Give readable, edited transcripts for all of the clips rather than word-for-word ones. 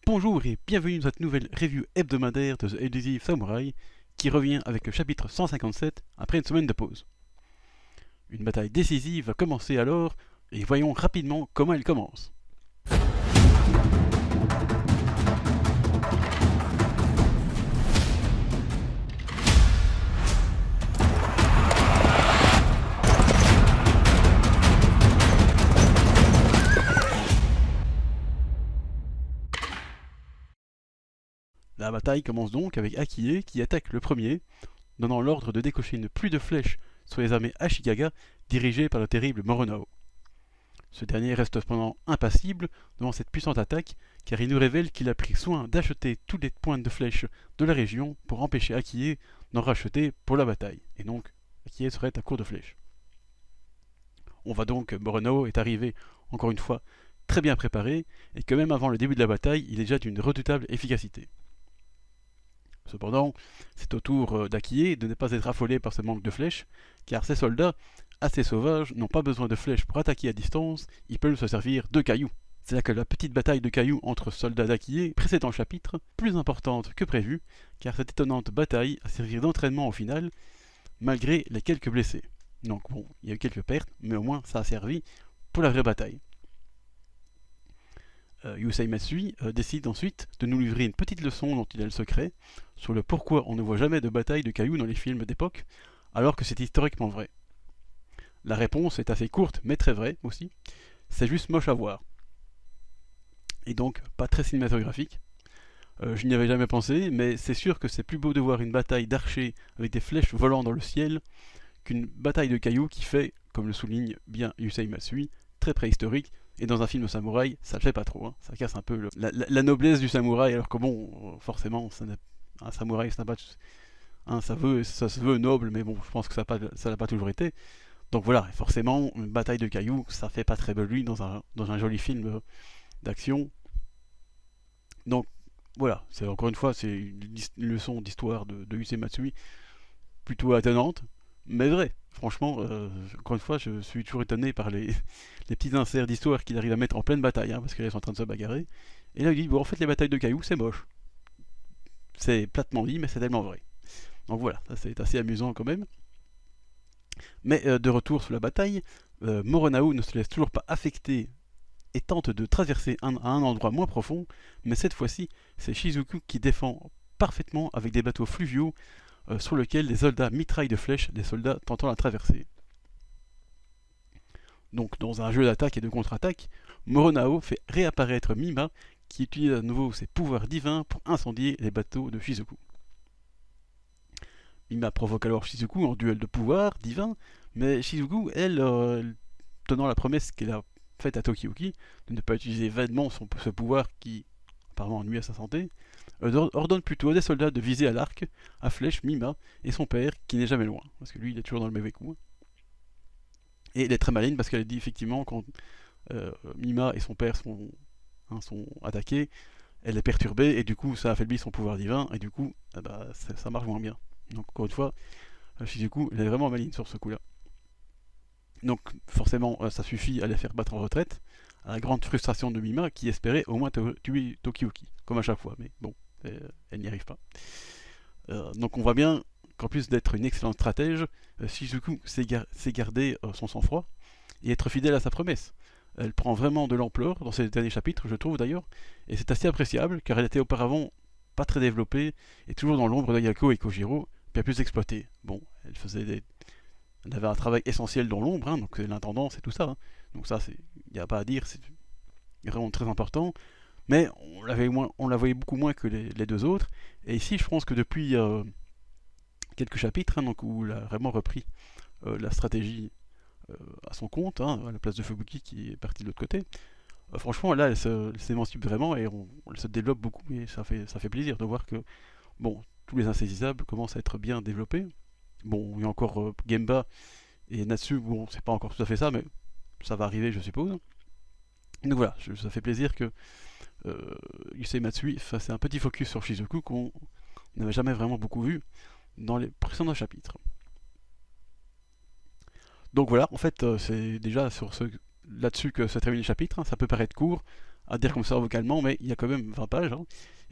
Bonjour et bienvenue dans cette nouvelle review hebdomadaire de The Elusive Samurai qui revient avec le chapitre 157 après une semaine de pause. Une bataille décisive va commencer alors et voyons rapidement comment elle commence. La bataille commence donc avec Akie qui attaque le premier, donnant l'ordre de décocher une pluie de flèches sur les armées Ashikaga dirigées par le terrible Moronao. Ce dernier reste cependant impassible devant cette puissante attaque car il nous révèle qu'il a pris soin d'acheter toutes les pointes de flèches de la région pour empêcher Akie d'en racheter pour la bataille, et donc Akie serait à court de flèches. On voit donc que Moronao est arrivé, encore une fois, très bien préparé et que même avant le début de la bataille, il est déjà d'une redoutable efficacité. Cependant, c'est au tour d'Akie de ne pas être affolé par ce manque de flèches, car ces soldats, assez sauvages, n'ont pas besoin de flèches pour attaquer à distance, ils peuvent se servir de cailloux. C'est là que la petite bataille de cailloux entre soldats d'Akie, précédent chapitre, plus importante que prévu, car cette étonnante bataille a servi d'entraînement au final, malgré les quelques blessés. Donc bon, il y a eu quelques pertes, mais au moins ça a servi pour la vraie bataille. Yusei Matsui décide ensuite de nous livrer une petite leçon dont il a le secret sur le pourquoi on ne voit jamais de bataille de cailloux dans les films d'époque, alors que c'est historiquement vrai. La réponse est assez courte, mais très vraie aussi. C'est juste moche à voir. Et donc, pas très cinématographique. Je n'y avais jamais pensé, mais c'est sûr que c'est plus beau de voir une bataille d'archers avec des flèches volant dans le ciel qu'une bataille de cailloux qui fait, comme le souligne bien Yusei Matsui, très préhistorique. Et dans un film de samouraï, ça le fait pas trop. Hein. Ça casse un peu la noblesse du samouraï, alors que bon, forcément, un samouraï, ça se veut noble, mais bon, je pense que ça n'a pas toujours été. Donc voilà, forcément, une bataille de cailloux, ça fait pas très belle dans un joli film d'action. Donc voilà, c'est encore une fois, c'est une leçon d'histoire de Yusei Matsui, plutôt attenante, mais vrai. Franchement, encore une fois, je suis toujours étonné par les petits inserts d'histoire qu'il arrive à mettre en pleine bataille, hein, parce qu'ils sont en train de se bagarrer. Et là, il dit, bon, en fait, les batailles de cailloux, c'est moche. C'est platement dit, mais c'est tellement vrai. Donc voilà, ça c'est assez amusant quand même. Mais de retour sur la bataille, Moronao ne se laisse toujours pas affecter et tente de traverser à un endroit moins profond, mais cette fois-ci, c'est Shizuku qui défend parfaitement avec des bateaux fluviaux sur lesquels les soldats mitraillent de flèches des soldats tentant la traversée. Donc dans un jeu d'attaque et de contre-attaque, Moronao fait réapparaître Mima qui utilise à nouveau ses pouvoirs divins pour incendier les bateaux de Shizuku. Mima provoque alors Shizuku en duel de pouvoirs divins, mais Shizuku, elle, tenant la promesse qu'elle a faite à Tokiyuki de ne pas utiliser vainement ce pouvoir qui apparemment nuit à sa santé, ordonne plutôt à des soldats de viser à l'arc, à flèche, Mima et son père qui n'est jamais loin, parce que lui il est toujours dans le mauvais coup. Et elle est très maligne parce qu'elle dit effectivement quand Mima et son père sont attaqués, elle est perturbée et du coup ça affaiblit son pouvoir divin et du coup ça marche moins bien. Donc encore une fois, Shizuku elle est vraiment maligne sur ce coup-là. Donc forcément ça suffit à les faire battre en retraite, à la grande frustration de Mima qui espérait au moins tuer Tokiyuki, comme à chaque fois, mais bon, elle n'y arrive pas. Donc on voit bien qu'en plus d'être une excellente stratège, Shizuku sait garder son sang-froid et être fidèle à sa promesse. Elle prend vraiment de l'ampleur dans ces derniers chapitres, je trouve d'ailleurs, et c'est assez appréciable car elle était auparavant pas très développée et toujours dans l'ombre d'Ayako et Kojiro, bien plus exploitée. Bon, elle avait un travail essentiel dans l'ombre, hein, donc c'est l'intendance et tout ça. Hein. Donc ça, il n'y a pas à dire, c'est vraiment très important. Mais on la voyait beaucoup moins que les deux autres. Et ici, je pense que depuis quelques chapitres, hein, donc où elle a vraiment repris la stratégie à son compte, hein, à la place de Fubuki qui est parti de l'autre côté, franchement, là, elle s'émancipe vraiment et elle se développe beaucoup. Et ça fait plaisir de voir que bon, tous les insaisissables commencent à être bien développés. Bon, il y a encore Gemba et Natsu, bon, c'est pas encore tout à fait ça, mais ça va arriver, je suppose. Donc voilà, ça fait plaisir que Yusei Matsui fasse un petit focus sur Shizuku qu'on n'avait jamais vraiment beaucoup vu dans les précédents chapitres. Donc voilà, en fait, c'est déjà là-dessus que se termine le chapitre. Hein. Ça peut paraître court, à dire comme ça vocalement, mais il y a quand même 20 pages, hein.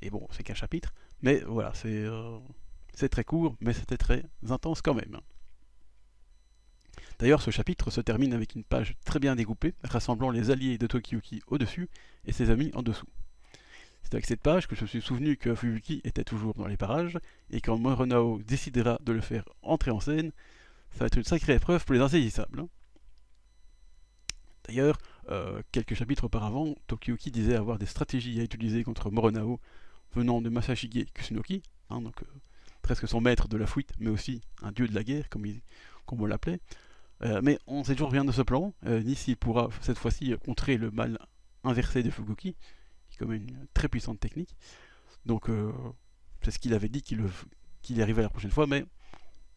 Et bon, c'est qu'un chapitre, mais voilà, c'est très court, mais c'était très intense quand même. D'ailleurs, ce chapitre se termine avec une page très bien découpée, rassemblant les alliés de Tokiyuki au-dessus et ses amis en dessous. C'est avec cette page que je me suis souvenu que Fuyuki était toujours dans les parages, et quand Moronao décidera de le faire entrer en scène, ça va être une sacrée épreuve pour les insaisissables. D'ailleurs, quelques chapitres auparavant, Tokiyuki disait avoir des stratégies à utiliser contre Moronao venant de Masashige Kusunoki, hein, donc presque son maître de la fuite, mais aussi un dieu de la guerre, comme on l'appelait. Mais on ne sait toujours rien de ce plan, ni s'il pourra cette fois-ci contrer le mal inversé de Fugoki, qui est quand même une très puissante technique. Donc c'est ce qu'il avait dit qu'il y arrivait la prochaine fois, mais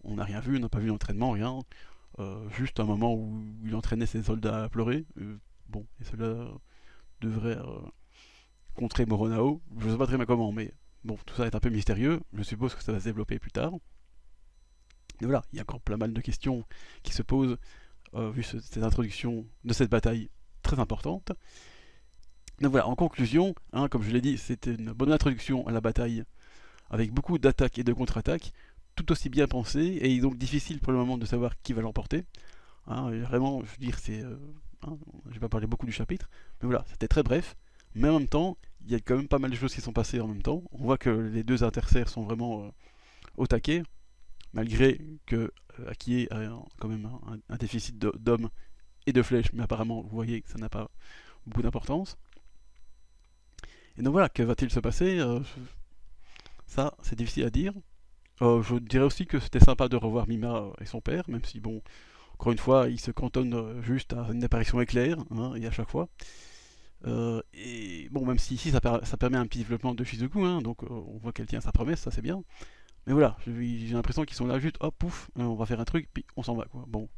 on n'a rien vu, on n'a pas vu l'entraînement, rien. Juste un moment où il entraînait ses soldats à pleurer. Bon, et cela devrait contrer Moronao. Je ne sais pas très bien comment, mais bon, tout ça est un peu mystérieux. Je suppose que ça va se développer plus tard. Et voilà, il y a encore plein mal de questions qui se posent vu cette introduction de cette bataille très importante. Donc voilà, en conclusion, hein, comme je l'ai dit, c'était une bonne introduction à la bataille avec beaucoup d'attaques et de contre-attaques, tout aussi bien pensé, et donc difficile pour le moment de savoir qui va l'emporter. Hein, vraiment, je veux dire, je vais pas parler beaucoup du chapitre, mais voilà, c'était très bref, mais en même temps, il y a quand même pas mal de choses qui sont passées en même temps. On voit que les deux adversaires sont vraiment au taquet, malgré que Akie a quand même un déficit d'hommes et de flèches, mais apparemment, vous voyez que ça n'a pas beaucoup d'importance. Et donc voilà, que va-t-il se passer Ça, c'est difficile à dire. Je dirais aussi que c'était sympa de revoir Mima et son père, même si, bon, encore une fois, il se cantonne juste à une apparition éclair, hein, et à chaque fois. Et bon, même si ici ça permet un petit développement de Shizuku, hein, donc on voit qu'elle tient sa promesse, ça c'est bien. Mais voilà, j'ai l'impression qu'ils sont là juste, hop, pouf, on va faire un truc, puis on s'en va, quoi. Bon,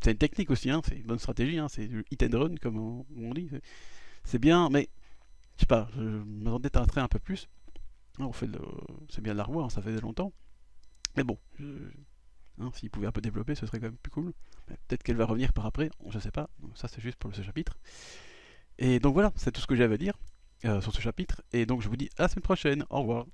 c'est une technique aussi, hein, c'est une bonne stratégie, hein, c'est du hit and run, comme on dit. C'est bien, mais je sais pas, je m'attendais à un trait un peu plus. C'est bien de la revoir, hein, ça faisait longtemps. Mais bon, hein, s'il pouvait un peu développer, ce serait quand même plus cool. Peut-être qu'elle va revenir par après, je sais pas. Donc ça, c'est juste pour ce chapitre. Et donc voilà, c'est tout ce que j'avais à dire sur ce chapitre. Et donc je vous dis à la semaine prochaine. Au revoir.